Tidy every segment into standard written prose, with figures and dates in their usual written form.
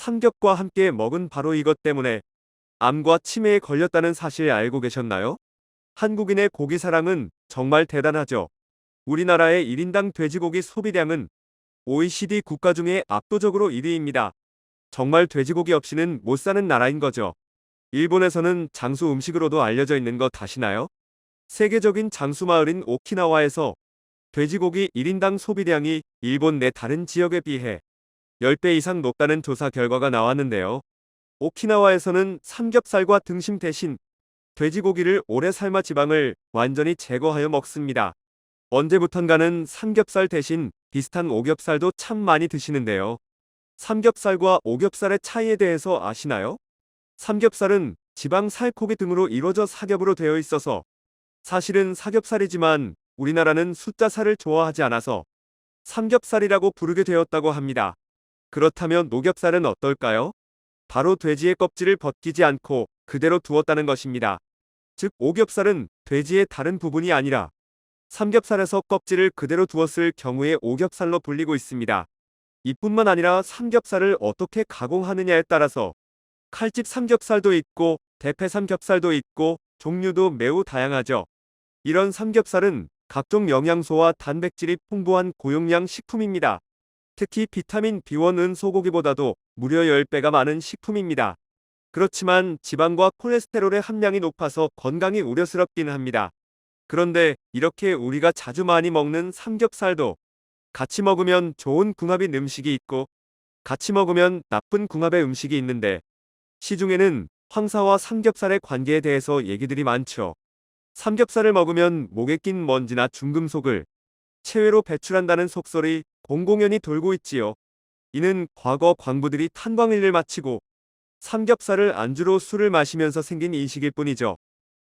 삼겹과 함께 먹은 바로 이것 때문에 암과 치매에 걸렸다는 사실 알고 계셨나요? 한국인의 고기 사랑은 정말 대단하죠. 우리나라의 1인당 돼지고기 소비량은 OECD 국가 중에 압도적으로 1위입니다. 정말 돼지고기 없이는 못 사는 나라인 거죠. 일본에서는 장수 음식으로도 알려져 있는 거 아시나요? 세계적인 장수 마을인 오키나와에서 돼지고기 1인당 소비량이 일본 내 다른 지역에 비해 10배 이상 높다는 조사 결과가 나왔는데요. 오키나와에서는 삼겹살과 등심 대신 돼지고기를 오래 삶아 지방을 완전히 제거하여 먹습니다. 언제부턴가는 삼겹살 대신 비슷한 오겹살도 참 많이 드시는데요. 삼겹살과 오겹살의 차이에 대해서 아시나요? 삼겹살은 지방 살코기 등으로 이루어져 사겹으로 되어 있어서 사실은 사겹살이지만 우리나라는 숫자살을 좋아하지 않아서 삼겹살이라고 부르게 되었다고 합니다. 그렇다면 오겹살은 어떨까요? 바로 돼지의 껍질을 벗기지 않고 그대로 두었다는 것입니다. 즉 오겹살은 돼지의 다른 부분이 아니라 삼겹살에서 껍질을 그대로 두었을 경우에 오겹살로 불리고 있습니다. 이뿐만 아니라 삼겹살을 어떻게 가공하느냐에 따라서 칼집 삼겹살도 있고 대패 삼겹살도 있고 종류도 매우 다양하죠. 이런 삼겹살은 각종 영양소와 단백질이 풍부한 고용량 식품입니다. 특히 비타민 B1은 소고기보다도 무려 10배가 많은 식품입니다. 그렇지만 지방과 콜레스테롤의 함량이 높아서 건강이 우려스럽긴 합니다. 그런데 이렇게 우리가 자주 많이 먹는 삼겹살도 같이 먹으면 좋은 궁합인 음식이 있고 같이 먹으면 나쁜 궁합의 음식이 있는데 시중에는 황사와 삼겹살의 관계에 대해서 얘기들이 많죠. 삼겹살을 먹으면 목에 낀 먼지나 중금속을 체외로 배출한다는 속설이 공공연히 돌고 있지요. 이는 과거 광부들이 탄광일을 마치고 삼겹살을 안주로 술을 마시면서 생긴 인식일 뿐이죠.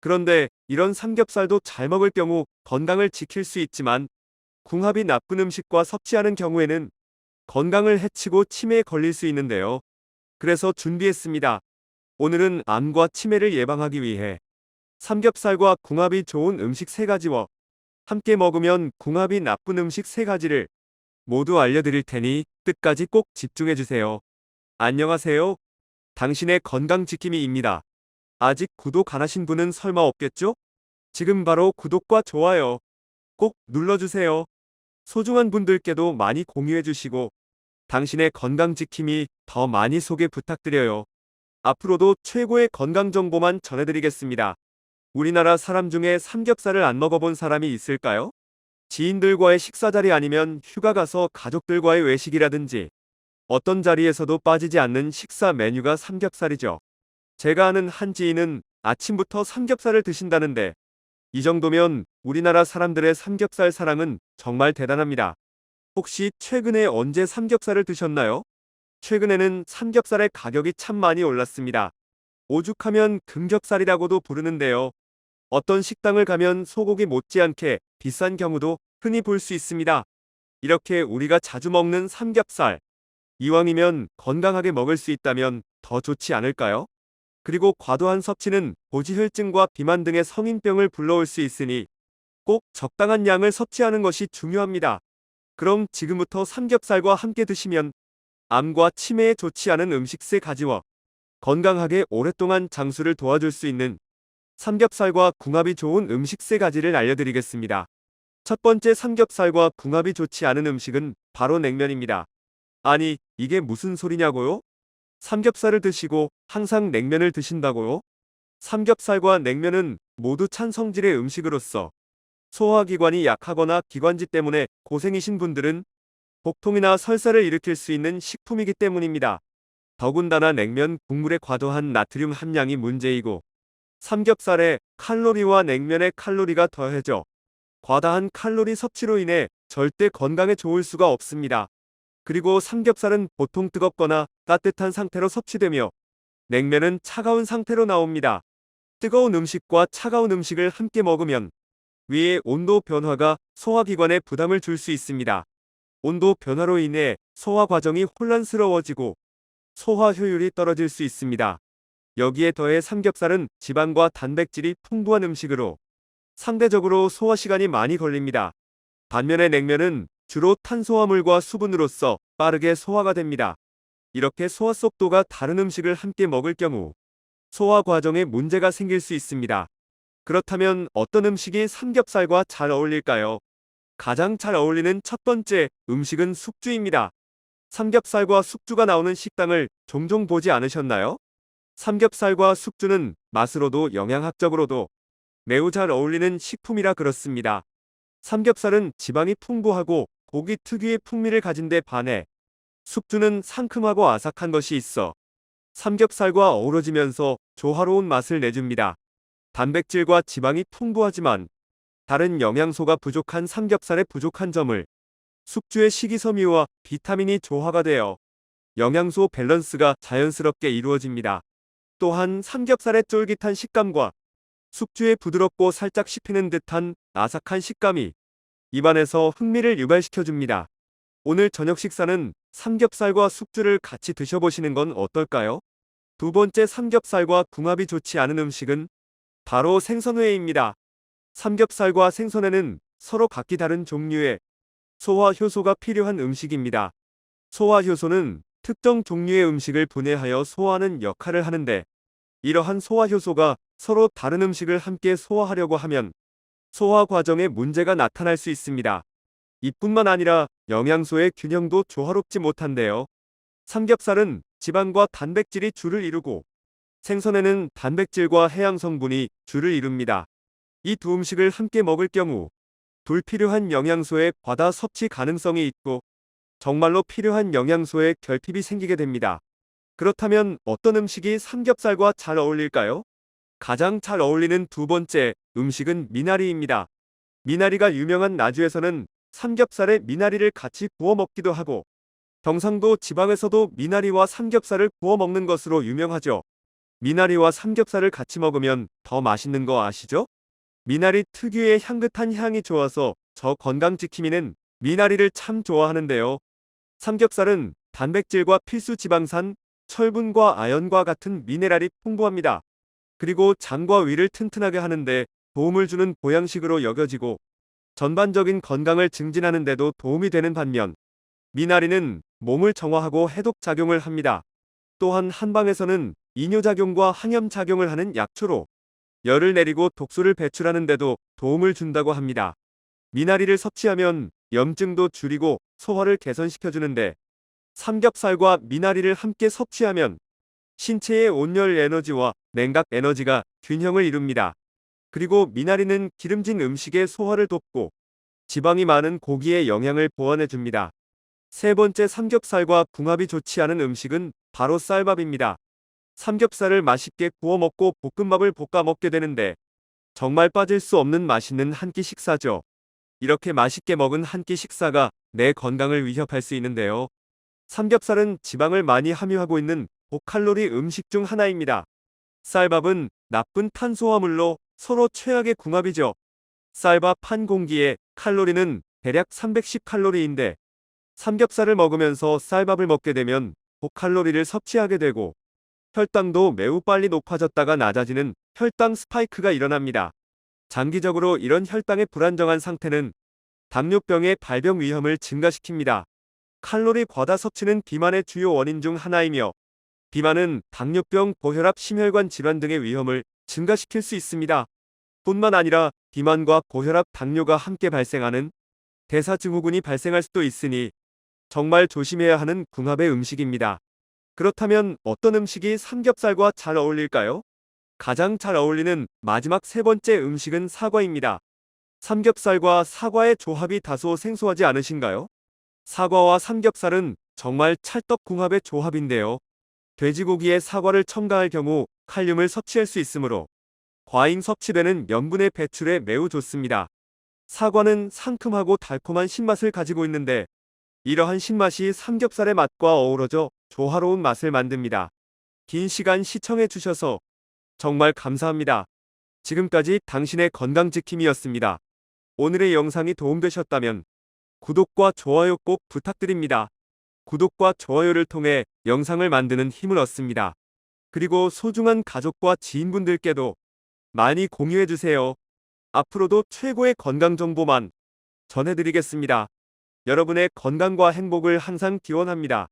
그런데 이런 삼겹살도 잘 먹을 경우 건강을 지킬 수 있지만 궁합이 나쁜 음식과 섭취하는 경우에는 건강을 해치고 치매에 걸릴 수 있는데요. 그래서 준비했습니다. 오늘은 암과 치매를 예방하기 위해 삼겹살과 궁합이 좋은 음식 3가지와 함께 먹으면 궁합이 나쁜 음식 3가지를 모두 알려드릴 테니 끝까지 꼭 집중해주세요. 안녕하세요. 당신의 건강지킴이입니다. 아직 구독 안 하신 분은 설마 없겠죠? 지금 바로 구독과 좋아요 꼭 눌러주세요. 소중한 분들께도 많이 공유해주시고 당신의 건강지킴이 더 많이 소개 부탁드려요. 앞으로도 최고의 건강정보만 전해드리겠습니다. 우리나라 사람 중에 삼겹살을 안 먹어본 사람이 있을까요? 지인들과의 식사 자리 아니면 휴가 가서 가족들과의 외식이라든지 어떤 자리에서도 빠지지 않는 식사 메뉴가 삼겹살이죠. 제가 아는 한 지인은 아침부터 삼겹살을 드신다는데 이 정도면 우리나라 사람들의 삼겹살 사랑은 정말 대단합니다. 혹시 최근에 언제 삼겹살을 드셨나요? 최근에는 삼겹살의 가격이 참 많이 올랐습니다. 오죽하면 금겹살이라고도 부르는데요. 어떤 식당을 가면 소고기 못지않게 비싼 경우도 흔히 볼 수 있습니다. 이렇게 우리가 자주 먹는 삼겹살, 이왕이면 건강하게 먹을 수 있다면 더 좋지 않을까요? 그리고 과도한 섭취는 고지혈증과 비만 등의 성인병을 불러올 수 있으니 꼭 적당한 양을 섭취하는 것이 중요합니다. 그럼 지금부터 삼겹살과 함께 드시면 암과 치매에 좋지 않은 음식 3가지와 건강하게 오랫동안 장수를 도와줄 수 있는 삼겹살과 궁합이 좋은 음식 3가지를 알려드리겠습니다. 첫 번째 삼겹살과 궁합이 좋지 않은 음식은 바로 냉면입니다. 아니, 이게 무슨 소리냐고요? 삼겹살을 드시고 항상 냉면을 드신다고요? 삼겹살과 냉면은 모두 찬 성질의 음식으로서 소화기관이 약하거나 기관지 때문에 고생이신 분들은 복통이나 설사를 일으킬 수 있는 식품이기 때문입니다. 더군다나 냉면 국물의 과도한 나트륨 함량이 문제이고 삼겹살에 칼로리와 냉면의 칼로리가 더해져 과다한 칼로리 섭취로 인해 절대 건강에 좋을 수가 없습니다. 그리고 삼겹살은 보통 뜨겁거나 따뜻한 상태로 섭취되며 냉면은 차가운 상태로 나옵니다. 뜨거운 음식과 차가운 음식을 함께 먹으면 위의 온도 변화가 소화기관에 부담을 줄 수 있습니다. 온도 변화로 인해 소화 과정이 혼란스러워지고 소화 효율이 떨어질 수 있습니다. 여기에 더해 삼겹살은 지방과 단백질이 풍부한 음식으로 상대적으로 소화 시간이 많이 걸립니다. 반면에 냉면은 주로 탄수화물과 수분으로서 빠르게 소화가 됩니다. 이렇게 소화 속도가 다른 음식을 함께 먹을 경우 소화 과정에 문제가 생길 수 있습니다. 그렇다면 어떤 음식이 삼겹살과 잘 어울릴까요? 가장 잘 어울리는 첫 번째 음식은 숙주입니다. 삼겹살과 숙주가 나오는 식당을 종종 보지 않으셨나요? 삼겹살과 숙주는 맛으로도 영양학적으로도 매우 잘 어울리는 식품이라 그렇습니다. 삼겹살은 지방이 풍부하고 고기 특유의 풍미를 가진 데 반해 숙주는 상큼하고 아삭한 것이 있어 삼겹살과 어우러지면서 조화로운 맛을 내줍니다. 단백질과 지방이 풍부하지만 다른 영양소가 부족한 삼겹살의 부족한 점을 숙주의 식이섬유와 비타민이 조화가 되어 영양소 밸런스가 자연스럽게 이루어집니다. 또한 삼겹살의 쫄깃한 식감과 숙주의 부드럽고 살짝 씹히는 듯한 아삭한 식감이 입안에서 흥미를 유발시켜줍니다. 오늘 저녁 식사는 삼겹살과 숙주를 같이 드셔보시는 건 어떨까요? 두 번째 삼겹살과 궁합이 좋지 않은 음식은 바로 생선회입니다. 삼겹살과 생선회는 서로 각기 다른 종류의 소화 효소가 필요한 음식입니다. 소화 효소는 특정 종류의 음식을 분해하여 소화하는 역할을 하는데 이러한 소화 효소가 서로 다른 음식을 함께 소화하려고 하면 소화 과정에 문제가 나타날 수 있습니다. 이뿐만 아니라 영양소의 균형도 조화롭지 못한데요. 삼겹살은 지방과 단백질이 주를 이루고 생선에는 단백질과 해양 성분이 주를 이룹니다. 이 두 음식을 함께 먹을 경우 불필요한 영양소의 과다 섭취 가능성이 있고 정말로 필요한 영양소의 결핍이 생기게 됩니다. 그렇다면 어떤 음식이 삼겹살과 잘 어울릴까요? 가장 잘 어울리는 두 번째 음식은 미나리입니다. 미나리가 유명한 나주에서는 삼겹살에 미나리를 같이 구워 먹기도 하고 경상도 지방에서도 미나리와 삼겹살을 구워 먹는 것으로 유명하죠. 미나리와 삼겹살을 같이 먹으면 더 맛있는 거 아시죠? 미나리 특유의 향긋한 향이 좋아서 저 건강지킴이는 미나리를 참 좋아하는데요. 삼겹살은 단백질과 필수 지방산, 철분과 아연과 같은 미네랄이 풍부합니다. 그리고 장과 위를 튼튼하게 하는데 도움을 주는 보양식으로 여겨지고 전반적인 건강을 증진하는 데도 도움이 되는 반면 미나리는 몸을 정화하고 해독 작용을 합니다. 또한 한방에서는 이뇨작용과 항염작용을 하는 약초로 열을 내리고 독소를 배출하는 데도 도움을 준다고 합니다. 미나리를 섭취하면 염증도 줄이고 소화를 개선시켜주는데 삼겹살과 미나리를 함께 섭취하면 신체의 온열 에너지와 냉각 에너지가 균형을 이룹니다. 그리고 미나리는 기름진 음식의 소화를 돕고 지방이 많은 고기의 영양을 보완해줍니다. 세 번째 삼겹살과 궁합이 좋지 않은 음식은 바로 쌀밥입니다. 삼겹살을 맛있게 구워 먹고 볶음밥을 볶아 먹게 되는데 정말 빠질 수 없는 맛있는 한 끼 식사죠. 이렇게 맛있게 먹은 한 끼 식사가 내 건강을 위협할 수 있는데요. 삼겹살은 지방을 많이 함유하고 있는 고칼로리 음식 중 하나입니다. 쌀밥은 나쁜 탄수화물로 서로 최악의 궁합이죠. 쌀밥 한 공기에 칼로리는 대략 310칼로리인데 삼겹살을 먹으면서 쌀밥을 먹게 되면 고칼로리를 섭취하게 되고 혈당도 매우 빨리 높아졌다가 낮아지는 혈당 스파이크가 일어납니다. 장기적으로 이런 혈당의 불안정한 상태는 당뇨병의 발병 위험을 증가시킵니다. 칼로리 과다 섭취는 비만의 주요 원인 중 하나이며 비만은 당뇨병, 고혈압, 심혈관 질환 등의 위험을 증가시킬 수 있습니다. 뿐만 아니라 비만과 고혈압, 당뇨가 함께 발생하는 대사증후군이 발생할 수도 있으니 정말 조심해야 하는 궁합의 음식입니다. 그렇다면 어떤 음식이 삼겹살과 잘 어울릴까요? 가장 잘 어울리는 마지막 세 번째 음식은 사과입니다. 삼겹살과 사과의 조합이 다소 생소하지 않으신가요? 사과와 삼겹살은 정말 찰떡궁합의 조합인데요. 돼지고기에 사과를 첨가할 경우 칼륨을 섭취할 수 있으므로 과잉 섭취되는 염분의 배출에 매우 좋습니다. 사과는 상큼하고 달콤한 신맛을 가지고 있는데 이러한 신맛이 삼겹살의 맛과 어우러져 조화로운 맛을 만듭니다. 긴 시간 시청해 주셔서 정말 감사합니다. 지금까지 당신의 건강지킴이였습니다. 오늘의 영상이 도움되셨다면 구독과 좋아요 꼭 부탁드립니다. 구독과 좋아요를 통해 영상을 만드는 힘을 얻습니다. 그리고 소중한 가족과 지인분들께도 많이 공유해주세요. 앞으로도 최고의 건강 정보만 전해드리겠습니다. 여러분의 건강과 행복을 항상 기원합니다.